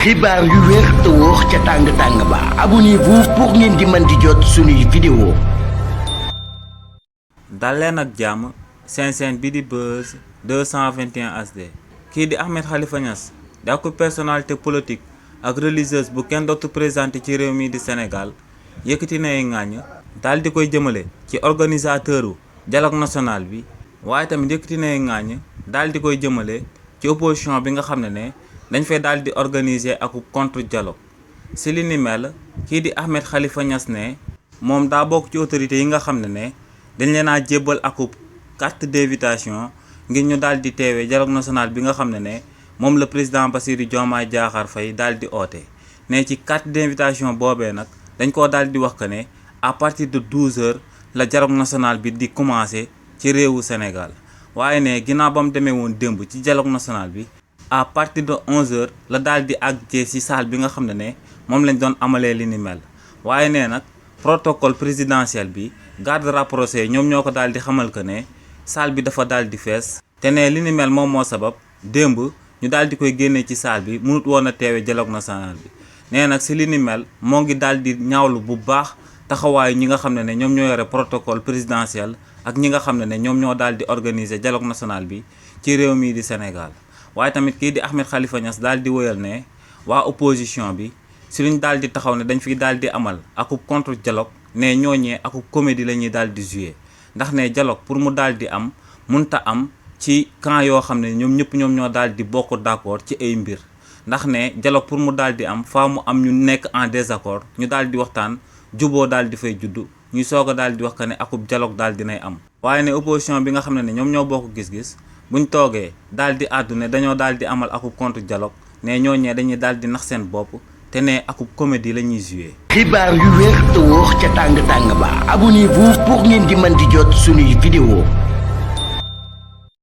xibaar yu wér te wóor ca tàng-tàng ba abonnez-vous pour ngeen di mën di jot suñuy vidéo. dal leen ak jàmm seen chaîne bi di Buzz 221 HD kii di Ahmed Khalifa Niass di ak personnalité politique ak religieuse bu kenn dootu présenté ci réew mi di Sénégal yëkkati na ay ŋàññ daal di koy jëmale ci organisateuru dialogue national bi waaye tamit yëkkati na ay ŋàññ daal di koy jëmale ci opposition bi nga xam ne dañ fay daal di organiser ak contre dialogue si li ni mel kii di Ahmed Khalifa Niass ne moom daa bokk ci autorités yi nga xam ne dañ leen a jébbal akub carte d'invitation ngir ñu daal di teewee dialogue national bi nga xam ne moom la président Bassirou Diomaye Diakhar Faye daal di oote ne ci carte d'invitation boobee nag dañ koo daal di wax que ne à partir de 12h la dialogue national bi di commencer ci réewu Sénégal waaye ne ginnaaw ba mu demee woon démb ci dialogue national bi à partir de 11h la daal di àggee ci salle bi nga xam ne moom lañ doon amalee li ni mel waaye ne nag protocole présidentiel bi garde rapproché ñoom ñoo ko daal di xamal que ne salle bi dafa daal di fees te ne li ni mel moom moo sabab démb ñu daal di koy génnee ci salle bi mënut woon a teewe dialogue national bi nee nag si li ni mel moo ngi daal di ñaawlu bu baax taxawaayu ñi nga xam ne ñoom ñoo yore protocole présidentiel ak ñi nga xam ne ñoom ñoo daal di organiser dialogue national bi ci réew mii di Sénégal waaye tamit kii di Ahmed Khalifa Niass daal di wëyal ne waa opposition bi si luñ daal di taxaw ne dañ fiy daal di amal akub contre dialogue ne ñooñee akub comédie la ñuy daal di jouer ndax ne dialogue pour mu daal di am munta am ci camp yoo xam ne ñoom ñoo daal di bokk d'accord ci ay mbir ndax ne dialogue pour mu daal di am faa mu am ñu nekk en désaccord ñu daal di waxtaan juboo daal di fay juddu ñuy soog a daal di wax que ne akub dialogue daal dinay am waaye ne opposition bi nga xam ne ñoom ñoo bokk gis-gis buñ toogee daal di àddu ne dañoo daal di amal akub contre dialogue ne ñooñee dañuy daal di nax seen bopp te ne akub comédie la ñuy jouer. xibaar yu wér te wóor ca tàng-tàng ba abonnez-vous pour ngeen di mën di jot suñuy vidéo.